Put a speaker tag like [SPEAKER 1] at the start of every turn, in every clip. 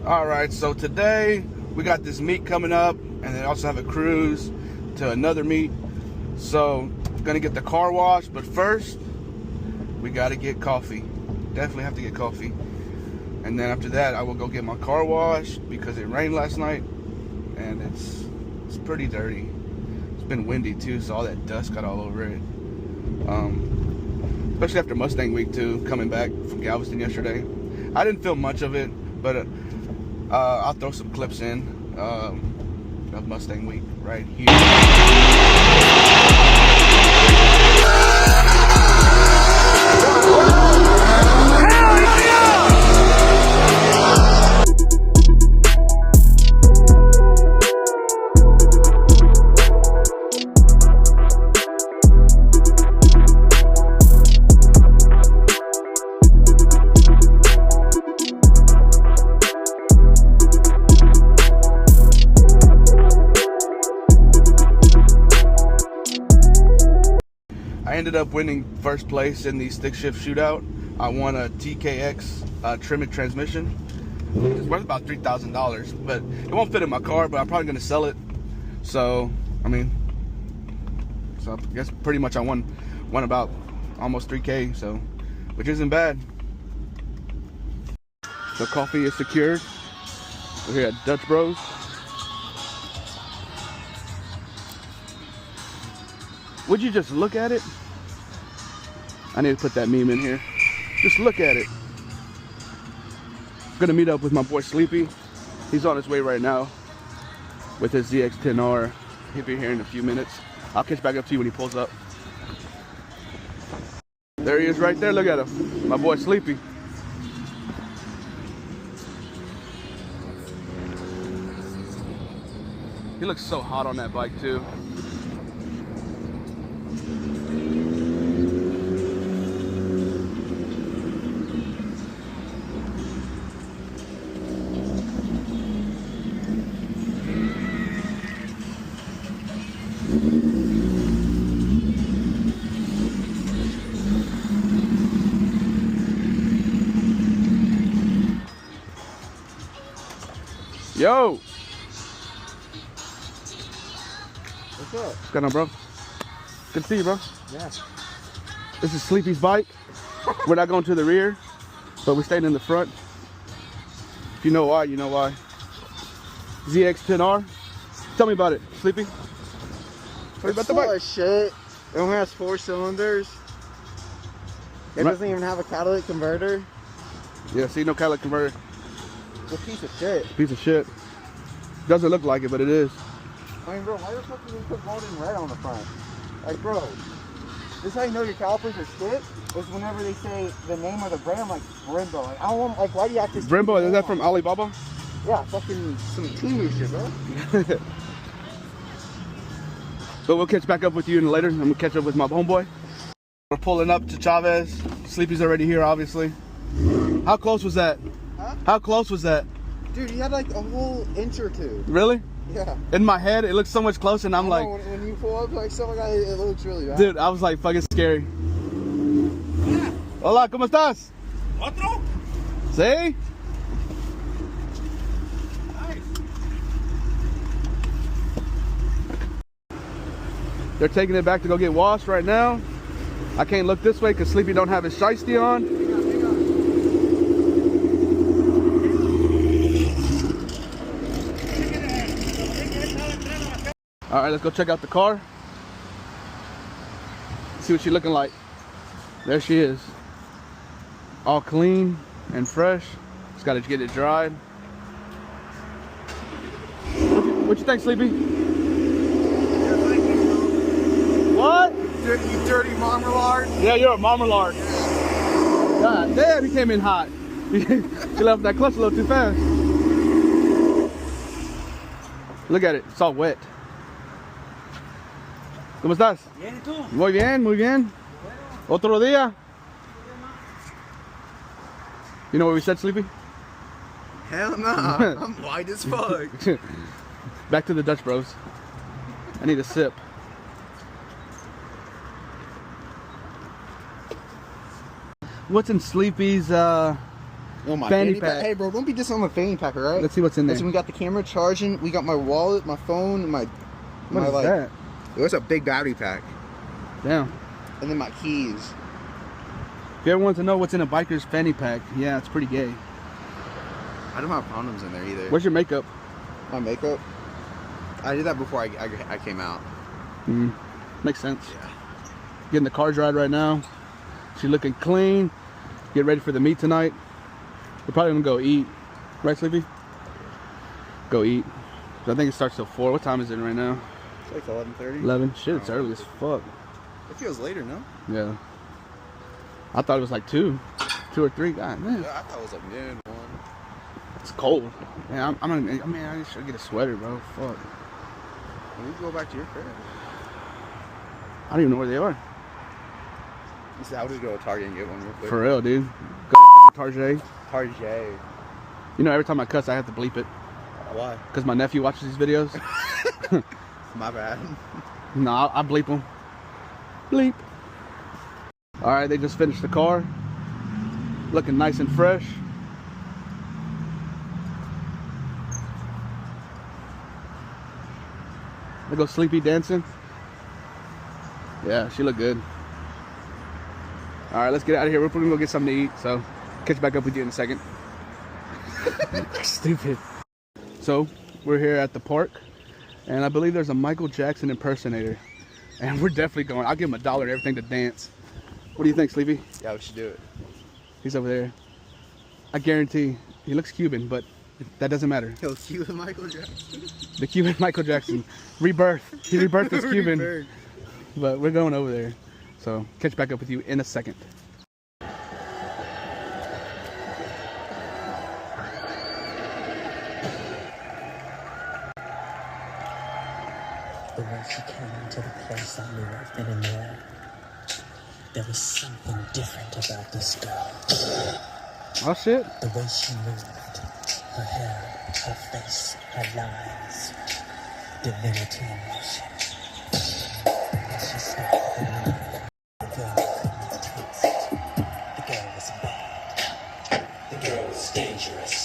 [SPEAKER 1] Alright, so today we got this meet coming up, and they also have a cruise to another meet. So, gonna get the car washed, but first, we gotta get coffee. Definitely have to get coffee. And then after that, I will go get my car washed because it rained last night, and it's pretty dirty. It's been windy too, so all that dust got all over it. Especially after Mustang week too, coming back from Galveston yesterday. I didn't feel much of it, but I'll throw some clips in of Mustang week right here. I ended up winning first place in the stick shift shootout. I won a TKX Tremor transmission. It's worth about $3,000, but it won't fit in my car, but I'm probably gonna sell it. So, I guess pretty much I won about almost 3K, so, which isn't bad. The coffee is secured. We're here at Dutch Bros. Would you just look at it? I need to put that meme in here. Just look at it. I'm gonna meet up with my boy Sleepy. He's on his way right now with his ZX-10R. He'll be here in a few minutes. I'll catch back up to you when he pulls up. There he is right there, look at him. My boy Sleepy. He looks so hot on that bike too. Yo!
[SPEAKER 2] What's up?
[SPEAKER 1] What's going on, bro? Good to see you, bro.
[SPEAKER 2] Yeah.
[SPEAKER 1] This is Sleepy's bike. We're not going to the rear, but we're staying in the front. If you know why, you know why. ZX-10R. Tell me about it, Sleepy. Tell me about the bike.
[SPEAKER 2] It's shit. It only has 4 cylinders. It doesn't even have a catalytic converter.
[SPEAKER 1] Yeah, see, no catalytic converter.
[SPEAKER 2] It's a piece of shit.
[SPEAKER 1] Piece of shit. Doesn't look like it, but it is.
[SPEAKER 2] I mean, bro, why the fuck do you put gold and red on the front? Like, bro, this is how you know your calipers are shit, is whenever they say the name of the brand, like Brembo. Like, I don't want, like, why do you have to...
[SPEAKER 1] Brembo, is that from Alibaba?
[SPEAKER 2] Yeah, fucking some teeny shit, bro.
[SPEAKER 1] But we'll catch back up with you later. I'm gonna catch up with my homeboy. We're pulling up to Chavez. Sleepy's already here, obviously. How close was that?
[SPEAKER 2] Huh?
[SPEAKER 1] How close was that?
[SPEAKER 2] Dude, you had like a whole inch or two.
[SPEAKER 1] Really?
[SPEAKER 2] Yeah.
[SPEAKER 1] In my head, it looks so much closer, and I'm like...
[SPEAKER 2] When you pull up, like, so like, it looks really bad.
[SPEAKER 1] Dude, I was like fucking scary. Hola, ¿cómo estás?
[SPEAKER 3] ¿Otro?
[SPEAKER 1] ¿Sí?
[SPEAKER 3] Nice.
[SPEAKER 1] They're taking it back to go get washed right now. I can't look this way because Sleepy don't have his shiesty on. All right, let's go check out the car. See what she's looking like. There she is. All clean and fresh. Just gotta get it dried. What you think, Sleepy? What?
[SPEAKER 2] You dirty marmalade.
[SPEAKER 1] Yeah, you're a marmalade. God damn, he came in hot. She left that clutch a little too fast. Look at it, it's all wet. ¿Cómo estás?
[SPEAKER 3] Bien, ¿y tú?
[SPEAKER 1] Muy bien, muy bien. Otro día. You know what we said, Sleepy?
[SPEAKER 2] Hell nah. I'm white as fuck.
[SPEAKER 1] Back to the Dutch Bros. I need a sip. What's in Sleepy's
[SPEAKER 2] Oh, my
[SPEAKER 1] fanny pack.
[SPEAKER 2] Hey, bro, don't be dissing on the fanny pack, all right?
[SPEAKER 1] Let's see what's in there.
[SPEAKER 2] Listen, we got the camera charging. We got my wallet, my phone,
[SPEAKER 1] What is that?
[SPEAKER 2] It's a big battery pack.
[SPEAKER 1] Damn.
[SPEAKER 2] And then my keys.
[SPEAKER 1] If you ever want to know what's in a biker's fanny pack, yeah, it's pretty gay.
[SPEAKER 2] I don't have condoms in there either.
[SPEAKER 1] Where's your makeup?
[SPEAKER 2] My makeup? I did that before I came out.
[SPEAKER 1] Makes sense.
[SPEAKER 2] Yeah.
[SPEAKER 1] Getting the car dried right now. She's looking clean. Get ready for the meet tonight. We're probably gonna go eat. Right, Sleepy? Go eat. I think it starts till 4. What time is it right now?
[SPEAKER 2] It's like 11:30.
[SPEAKER 1] 11. Shit, it's early as fuck.
[SPEAKER 2] It feels later, no?
[SPEAKER 1] Yeah. I thought it was like 2 or 3. God, man.
[SPEAKER 2] Yeah, I thought it was like noon, 1.
[SPEAKER 1] It's cold. Yeah, I should get a sweater, bro. Fuck.
[SPEAKER 2] When we go back to your crib.
[SPEAKER 1] I don't even know where they are.
[SPEAKER 2] You said I'll just go to Target and get one real quick.
[SPEAKER 1] For real, dude. Go to Target.
[SPEAKER 2] Target.
[SPEAKER 1] You know, every time I cuss, I have to bleep it.
[SPEAKER 2] Why?
[SPEAKER 1] Because my nephew watches these videos.
[SPEAKER 2] My bad.
[SPEAKER 1] No, I bleep them. Bleep. Alright, they just finished the car. Looking nice and fresh. They go Sleepy dancing. Yeah, she looked good. Alright, let's get out of here. We're gonna go get something to eat. So, catch back up with you in a second. Stupid. So, we're here at the park. And I believe there's a Michael Jackson impersonator. And we're definitely going. I'll give him $1 and everything to dance. What do you think, Sleepy?
[SPEAKER 2] Yeah, we should do it.
[SPEAKER 1] He's over there. I guarantee he looks Cuban, but that doesn't matter.
[SPEAKER 2] Yo, Cuban Michael Jackson.
[SPEAKER 1] The Cuban Michael Jackson. Rebirth. He rebirthed as Cuban.
[SPEAKER 2] Rebirth.
[SPEAKER 1] But we're going over there. So catch back up with you in a second.
[SPEAKER 3] The way she came into the place, I knew right then and there. There was something different about this girl.
[SPEAKER 1] Oh shit.
[SPEAKER 3] The way she moved, her hair, her face, her lines, divinity in motion. And she snapped the line. The girl couldn't taste. The girl was bad. The girl was dangerous.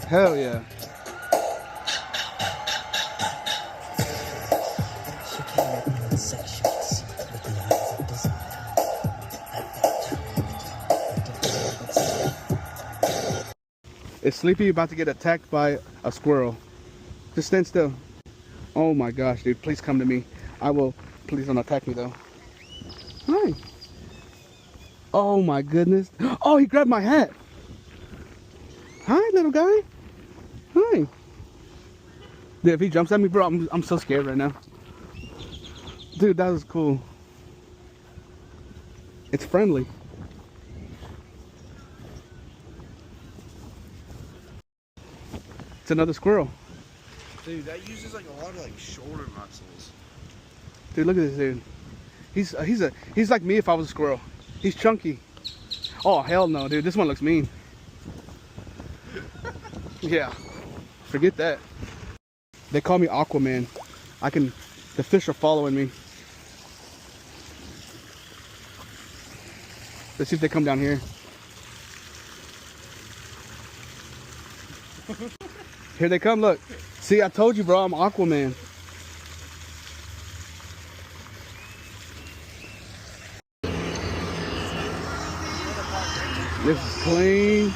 [SPEAKER 1] Hell yeah.
[SPEAKER 3] She came at me in sections with the eyes of desire. At that time,
[SPEAKER 1] Is Sleepy about to get attacked by a squirrel? Just stand still. Oh my gosh, dude. Please come to me. I will. Please don't attack me though. Hi. Oh my goodness. Oh, he grabbed my hat. Hi, little guy. Hi. Dude, if he jumps at me, bro, I'm so scared right now. Dude, that was cool. It's friendly. It's another squirrel.
[SPEAKER 2] Dude, that uses like a lot of like shoulder muscles.
[SPEAKER 1] Dude, look at this dude. He's like me if I was a squirrel. He's chunky. Oh hell no, dude. This one looks mean. Yeah. Forget that. They call me Aquaman. The fish are following me. Let's see if they come down here. Here they come, look. See, I told you, bro, I'm Aquaman. This is clean.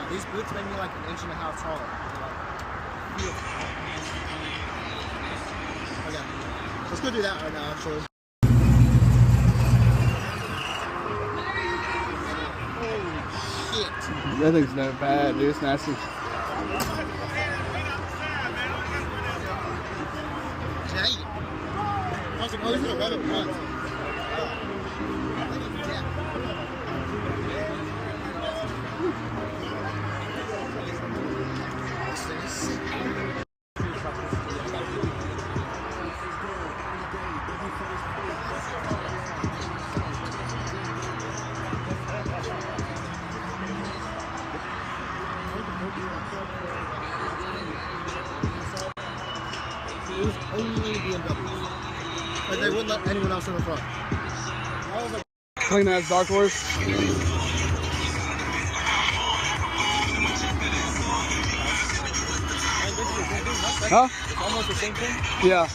[SPEAKER 2] These boots made me like an inch and a half taller. Okay, let's go do that right now, actually. Holy shit.
[SPEAKER 1] That thing's not bad, dude. It's nasty.
[SPEAKER 2] Dang. I was like, oh, he's gonna run it once.
[SPEAKER 4] it was only BMWs. Like they wouldn't let anyone else in the front. I was like,
[SPEAKER 1] Clean as Dark Horse. Huh?
[SPEAKER 4] it's almost the same thing.
[SPEAKER 1] Yeah.